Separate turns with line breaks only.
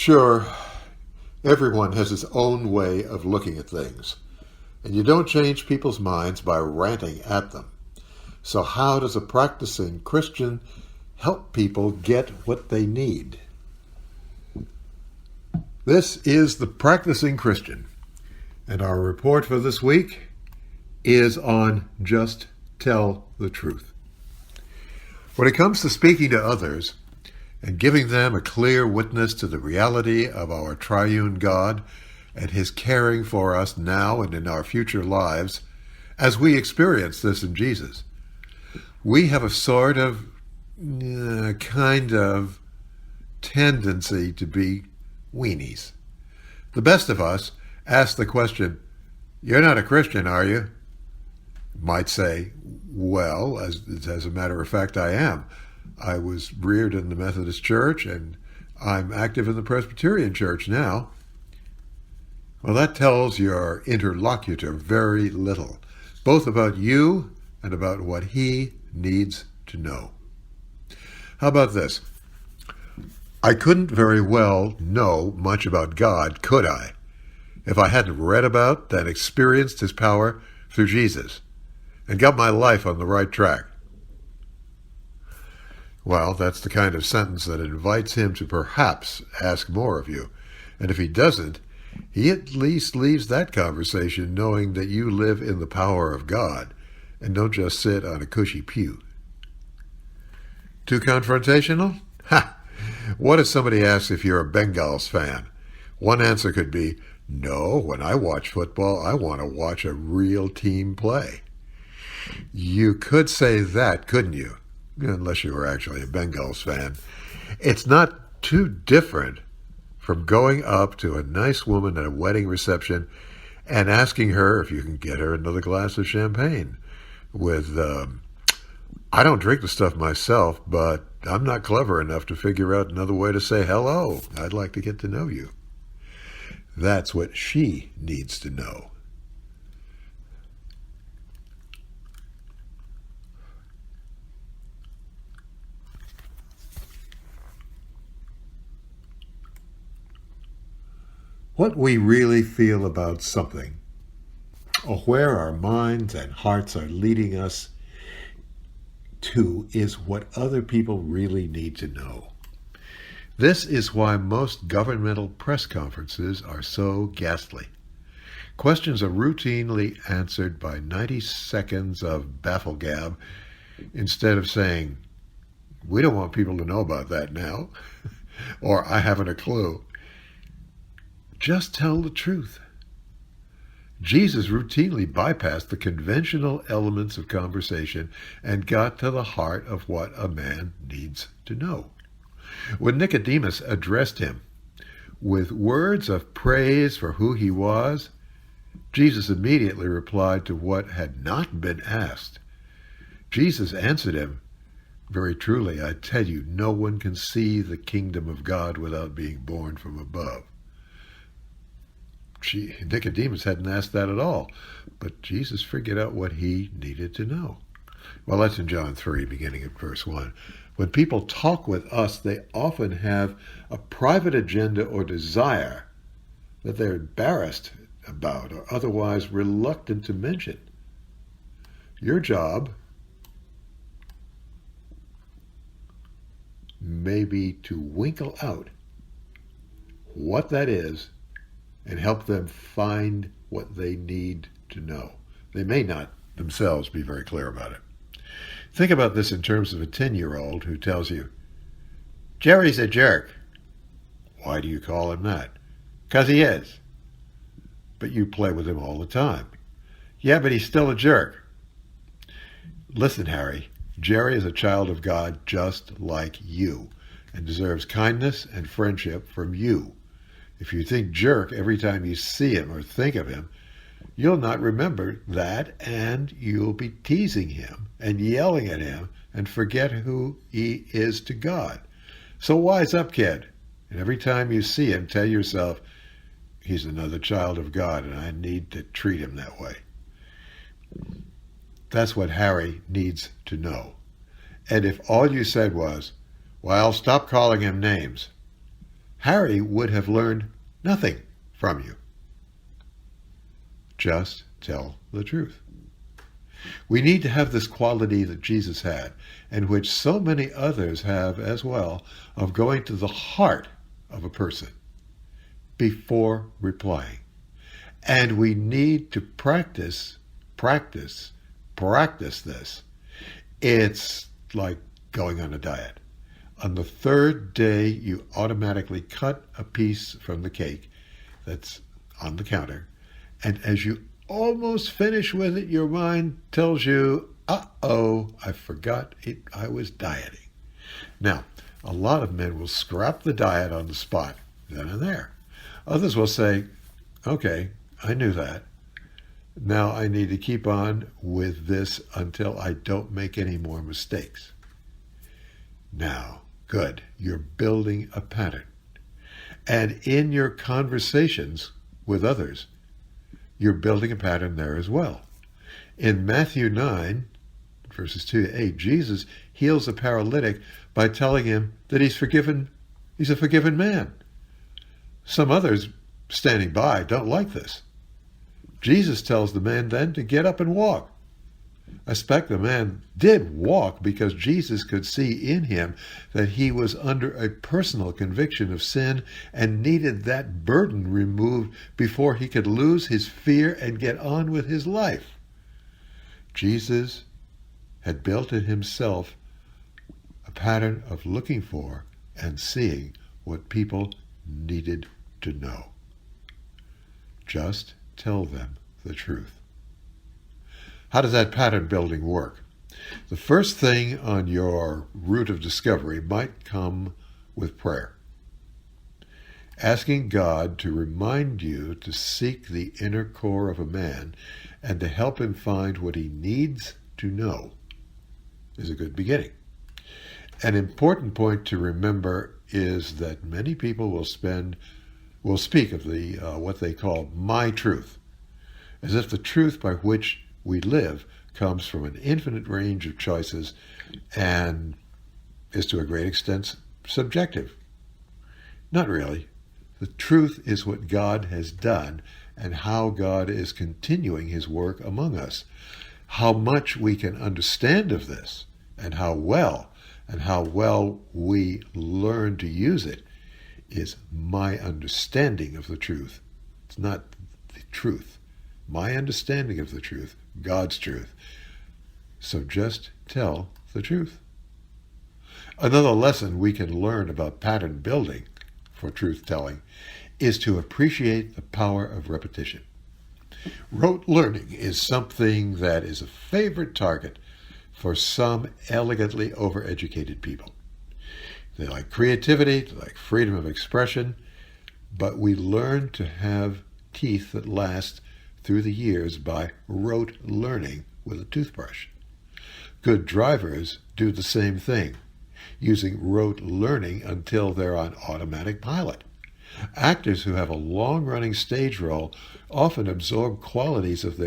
Sure, everyone has his own way of looking at things, and you don't change people's minds by ranting at them. So, how does a practicing Christian help people get what they need? This is the Practicing Christian, and our report for this week is on Just Tell the Truth. When it comes to speaking to others and giving them a clear witness to the reality of our triune God and His caring for us now and in our future lives, as we experience this in Jesus, we have a sort of, kind of tendency to be weenies. The best of us ask the question, "You're not a Christian, are you?" Might say, "Well, as a matter of fact, I am. I was reared in the Methodist Church, and I'm active in the Presbyterian Church now." Well, that tells your interlocutor very little, both about you and about what he needs to know. How about this? I couldn't very well know much about God, could I, if I hadn't read about and experienced His power through Jesus and got my life on the right track? Well, that's the kind of sentence that invites Him to perhaps ask more of you. And if He doesn't, He at least leaves that conversation knowing that you live in the power of God and don't just sit on a cushy pew. Too confrontational? Ha! What if somebody asks if you're a Bengals fan? One answer could be, "No, when I watch football, I want to watch a real team play." You could say that, couldn't you? Unless you were actually a Bengals fan. It's not too different from going up to a nice woman at a wedding reception and asking her if you can get her another glass of champagne with, "I don't drink the stuff myself, but I'm not clever enough to figure out another way to say hello. I'd like to get to know you." That's what she needs to know. What we really feel about something, or where our minds and hearts are leading us to, is what other people really need to know. This is why most governmental press conferences are so ghastly. Questions are routinely answered by 90 seconds of bafflegab instead of saying, "We don't want people to know about that now," or "I haven't a clue." Just tell the truth. Jesus routinely bypassed the conventional elements of conversation and got to the heart of what a man needs to know. When Nicodemus addressed him with words of praise for who he was, Jesus immediately replied to what had not been asked. Jesus answered him, "Very truly, I tell you, no one can see the kingdom of God without being born from above." Nicodemus hadn't asked that at all, but Jesus figured out what he needed to know. Well, that's in John 3, beginning at verse 1. When people talk with us, they often have a private agenda or desire that they're embarrassed about or otherwise reluctant to mention. Your job may be to winkle out what that is and help them find what they need to know. They may not themselves be very clear about it. Think about this in terms of a 10-year-old who tells you, "Jerry's a jerk." Why do you call him that? "'Cause he is." But you play with him all the time. "Yeah, but he's still a jerk." Listen, Harry, Jerry is a child of God just like you and deserves kindness and friendship from you. If you think jerk every time you see him or think of him, you'll not remember that, and you'll be teasing him and yelling at him and forget who he is to God. So wise up, kid. And every time you see him, tell yourself, he's another child of God, and I need to treat him that way. That's what Harry needs to know. And if all you said was, "Well, stop calling him names," Harry would have learned nothing from you. Just tell the truth. We need to have this quality that Jesus had, and which so many others have as well, of going to the heart of a person before replying. And we need to practice this. It's like going on a diet. On the third day, you automatically cut a piece from the cake that's on the counter, and as you almost finish with it, your mind tells you, uh-oh, I forgot I was dieting. Now, a lot of men will scrap the diet on the spot, then and there. Others will say, okay, I knew that. Now I need to keep on with this until I don't make any more mistakes. Now, good, you're building a pattern. And in your conversations with others, you're building a pattern there as well. In Matthew 9, verses 2 to 8, Jesus heals a paralytic by telling him that he's a forgiven man. Some others standing by don't like this. Jesus tells the man then to get up and walk. I suspect the man did walk because Jesus could see in him that he was under a personal conviction of sin and needed that burden removed before he could lose his fear and get on with his life. Jesus had built in himself a pattern of looking for and seeing what people needed to know. Just tell them the truth. How does that pattern building work? The first thing on your route of discovery might come with prayer. Asking God to remind you to seek the inner core of a man and to help him find what he needs to know is a good beginning. An important point to remember is that many people will speak of the what they call my truth, as if the truth by which we live comes from an infinite range of choices and is to a great extent subjective. Not really. The truth is what God has done and how God is continuing his work among us. How much we can understand of this and how well we learn to use it is my understanding of the truth. It's not the truth. My understanding of the truth, God's truth. So just tell the truth. Another lesson we can learn about pattern building for truth-telling is to appreciate the power of repetition. Rote learning is something that is a favorite target for some elegantly overeducated people. They like creativity, they like freedom of expression, but we learn to have teeth that last through the years by rote learning with a toothbrush. Good drivers do the same thing, using rote learning until they're on automatic pilot. Actors who have a long-running stage role often absorb qualities of their